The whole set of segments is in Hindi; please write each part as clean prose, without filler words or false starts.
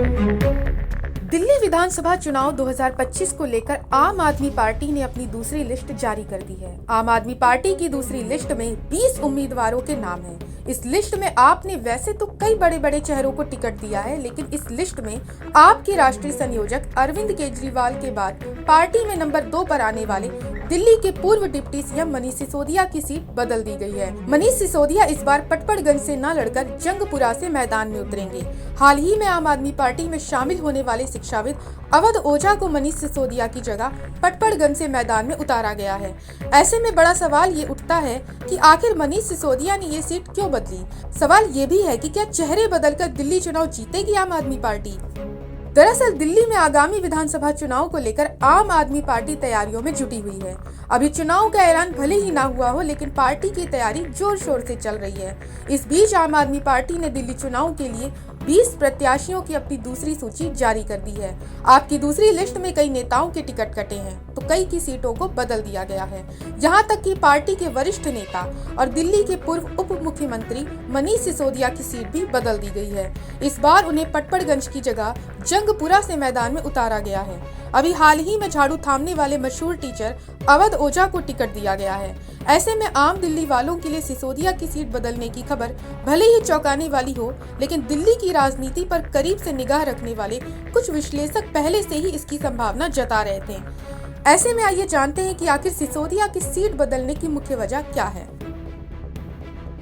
दिल्ली विधानसभा चुनाव 2025 को लेकर आम आदमी पार्टी ने अपनी दूसरी लिस्ट जारी कर दी है। आम आदमी पार्टी की दूसरी लिस्ट में 20 उम्मीदवारों के नाम हैं। इस लिस्ट में आपने वैसे तो कई बड़े बड़े चेहरों को टिकट दिया है, लेकिन इस लिस्ट में आपके राष्ट्रीय संयोजक अरविंद केजरीवाल के बाद पार्टी में नंबर 2 पर आने वाले दिल्ली के पूर्व डिप्टी सीएम मनीष सिसोदिया की सीट बदल दी गई है। मनीष सिसोदिया इस बार पटपड़गंज से न लड़कर जंगपुरा से मैदान में उतरेंगे। हाल ही में आम आदमी पार्टी में शामिल होने वाले शिक्षाविद अवध ओझा को मनीष सिसोदिया की जगह पटपड़गंज से मैदान में उतारा गया है। ऐसे में बड़ा सवाल ये उठता है कि आखिर मनीष सिसोदिया ने ये सीट क्यों बदली। सवाल ये भी है कि क्या चेहरे बदलकर दिल्ली चुनाव जीतेगी आम आदमी पार्टी। दरअसल दिल्ली में आगामी विधानसभा चुनाव को लेकर आम आदमी पार्टी तैयारियों में जुटी हुई है। अभी चुनाव का ऐलान भले ही ना हुआ हो, लेकिन पार्टी की तैयारी जोर शोर से चल रही है। इस बीच आम आदमी पार्टी ने दिल्ली चुनाव के लिए 20 प्रत्याशियों की अपनी दूसरी सूची जारी कर दी है। आपकी दूसरी लिस्ट में कई नेताओं के टिकट कटे हैं, तो कई की सीटों को बदल दिया गया है। यहाँ तक कि पार्टी के वरिष्ठ नेता और दिल्ली के पूर्व उप मुख्यमंत्री मनीष सिसोदिया की सीट भी बदल दी गई है। इस बार उन्हें पटपड़गंज की जगह जंगपुरा से मैदान में उतारा गया है। अभी हाल ही में झाड़ू थामने वाले मशहूर टीचर अवध ओझा को टिकट दिया गया है। ऐसे में आम दिल्ली वालों के लिए सिसोदिया की सीट बदलने की खबर भले ही चौंकाने वाली हो, लेकिन दिल्ली की राजनीति पर करीब से निगाह रखने वाले कुछ विश्लेषक पहले से ही इसकी संभावना जता रहे थे। ऐसे में आइए जानते हैं कि आखिर सिसोदिया की सीट बदलने की मुख्य वजह क्या है।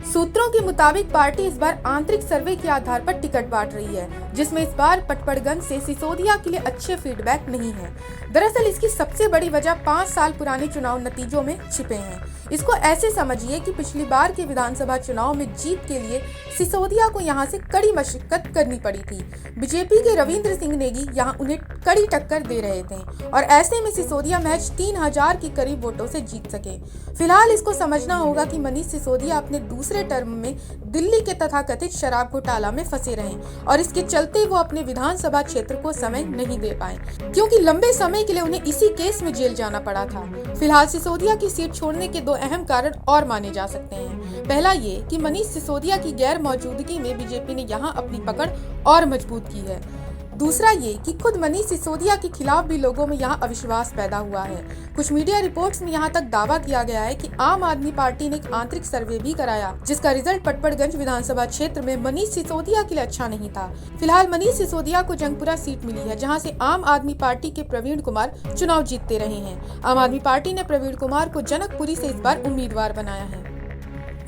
सूत्रों के मुताबिक पार्टी इस बार आंतरिक सर्वे के आधार पर टिकट बांट रही है, जिसमें इस बार पटपड़गंज से सिसोदिया के लिए अच्छे फीडबैक नहीं है। दरअसल इसकी सबसे बड़ी वजह 5 साल पुराने चुनाव नतीजों में छिपे हैं। इसको ऐसे समझिए कि पिछली बार के विधानसभा चुनाव में जीत के लिए सिसोदिया को यहां से कड़ी मशक्कत करनी पड़ी थी। बीजेपी के रविंद्र सिंह नेगी यहां उन्हें कड़ी टक्कर दे रहे थे और ऐसे में सिसोदिया महज 3000 के करीब वोटों से जीत सके। फिलहाल इसको समझना होगा कि मनीष सिसोदिया अपने दूसरे टर्म में दिल्ली के तथाकथित शराब घोटाला में फंसे रहे और इसके चलते वो अपने विधानसभा क्षेत्र को समय नहीं दे पाए, क्योंकि लंबे समय के लिए उन्हें इसी केस में जेल जाना पड़ा था। फिलहाल सिसोदिया की सीट छोड़ने के 2 अहम कारण और माने जा सकते हैं। पहला ये कि मनीष सिसोदिया की गैर मौजूदगी में बीजेपी ने यहाँ अपनी पकड़ और मजबूत की है। दूसरा ये कि खुद मनीष सिसोदिया के खिलाफ भी लोगों में यहाँ अविश्वास पैदा हुआ है। कुछ मीडिया रिपोर्ट्स में यहाँ तक दावा किया गया है कि आम आदमी पार्टी ने एक आंतरिक सर्वे भी कराया, जिसका रिजल्ट पटपड़गंज विधानसभा क्षेत्र में मनीष सिसोदिया के लिए अच्छा नहीं था। फिलहाल मनीष सिसोदिया को जंगपुरा सीट मिली है, जहाँ से आम आदमी पार्टी के प्रवीण कुमार चुनाव जीतते रहे हैं। आम आदमी पार्टी ने प्रवीण कुमार को जनकपुरी से इस बार उम्मीदवार बनाया है।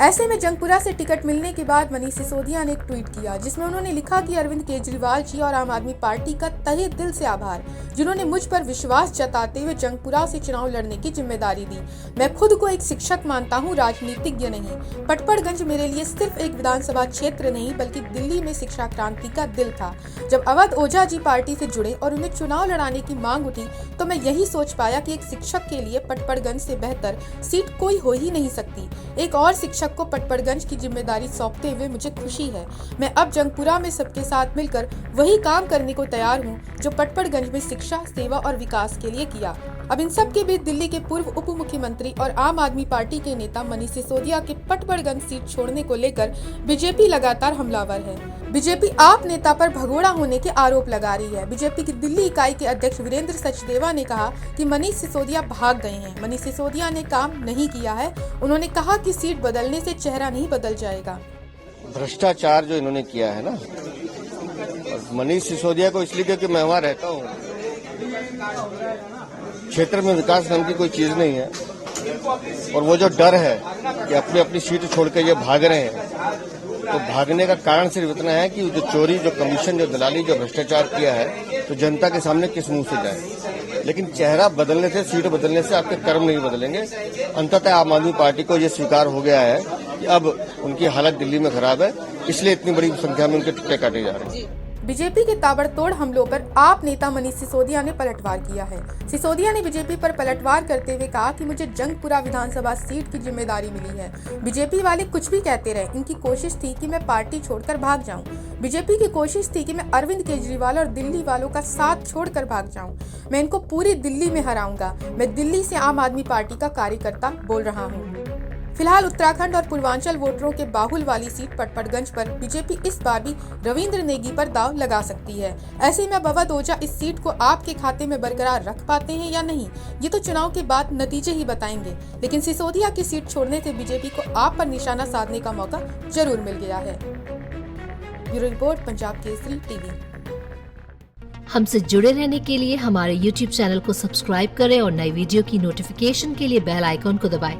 ऐसे में जंगपुरा से टिकट मिलने के बाद मनीष सिसोदिया ने एक ट्वीट किया, जिसमें उन्होंने लिखा कि अरविंद केजरीवाल जी और आम आदमी पार्टी का तहे दिल से आभार, जिन्होंने मुझ पर विश्वास जताते हुए जंगपुरा से चुनाव लड़ने की जिम्मेदारी दी। मैं खुद को एक शिक्षक मानता हूं, राजनीतिज्ञ नहीं। पटपड़गंज मेरे लिए सिर्फ एक विधानसभा क्षेत्र नहीं, बल्कि दिल्ली में शिक्षा क्रांति का दिल था। जब अवध ओझा जी पार्टी से जुड़े और उन्हें चुनाव लड़ाने की मांग उठी, तो मैं यही सोच पाया कि एक शिक्षक के लिए पटपड़गंज से बेहतर सीट कोई हो ही नहीं सकती। एक और शिक्षक को पटपड़गंज की जिम्मेदारी सौंपते हुए मुझे खुशी है। मैं अब जंगपुरा में सबके साथ मिलकर वही काम करने को तैयार हूं, जो पटपड़गंज में शिक्षा, सेवा और विकास के लिए किया। अब इन सब के बीच दिल्ली के पूर्व उप मुख्यमंत्री और आम आदमी पार्टी के नेता मनीष सिसोदिया के पटपड़गंज सीट छोड़ने को लेकर बीजेपी लगातार हमलावर है। बीजेपी आप नेता पर भगोड़ा होने के आरोप लगा रही है। बीजेपी की दिल्ली इकाई के अध्यक्ष वीरेंद्र सचदेवा ने कहा कि मनीष सिसोदिया भाग गए हैं। मनीष सिसोदिया ने काम नहीं किया है। उन्होंने कहा कि सीट बदलने से चेहरा नहीं बदल जाएगा। भ्रष्टाचार जो इन्होंने किया है ना, मनीष सिसोदिया को इसलिए क्योंकि मैं वहाँ रहता हूँ, क्षेत्र में विकास नाम की कोई चीज नहीं है, और वो जो डर है कि अपनी अपनी सीट छोड़ के ये भाग रहे हैं, तो भागने का कारण सिर्फ इतना है कि जो चोरी, जो कमीशन, जो दलाली, जो भ्रष्टाचार किया है, तो जनता के सामने किस मुंह से जाए। लेकिन चेहरा बदलने से, सीट बदलने से आपके कर्म नहीं बदलेंगे। अंततः आम आदमी पार्टी को ये स्वीकार हो गया है कि अब उनकी हालत दिल्ली में खराब है, इसलिए इतनी बड़ी संख्या में उनके टिकट काटे जा रहे हैं। बीजेपी के ताबड़तोड़ हमलों पर आप नेता मनीष सिसोदिया ने पलटवार किया है। सिसोदिया ने बीजेपी पर पलटवार करते हुए कहा कि मुझे जंगपुरा विधानसभा सीट की जिम्मेदारी मिली है। बीजेपी वाले कुछ भी कहते रहे, इनकी कोशिश थी कि मैं पार्टी छोड़कर भाग जाऊं। बीजेपी की कोशिश थी कि मैं अरविंद केजरीवाल और दिल्ली वालों का साथ छोड़कर भाग जाऊं। मैं इनको पूरी दिल्ली में हराऊंगा। मैं दिल्ली से आम आदमी पार्टी का कार्यकर्ता बोल रहा हूँ। फिलहाल उत्तराखंड और पूर्वांचल वोटरों के बाहुल वाली सीट पटपड़गंज पर बीजेपी इस बार भी रविंद्र नेगी पर दाव लगा सकती है। ऐसे में अब अवध ओझा इस सीट को आपके खाते में बरकरार रख पाते हैं या नहीं, ये तो चुनाव के बाद नतीजे ही बताएंगे। लेकिन सिसोदिया की सीट छोड़ने से बीजेपी को आप पर निशाना साधने का मौका जरूर मिल गया है। Bureau report, Punjab Kesari TV. हमसे जुड़े रहने के लिए हमारे YouTube चैनल को सब्सक्राइब करें और नई वीडियो की नोटिफिकेशन के लिए बेल आइकॉन को दबाएं।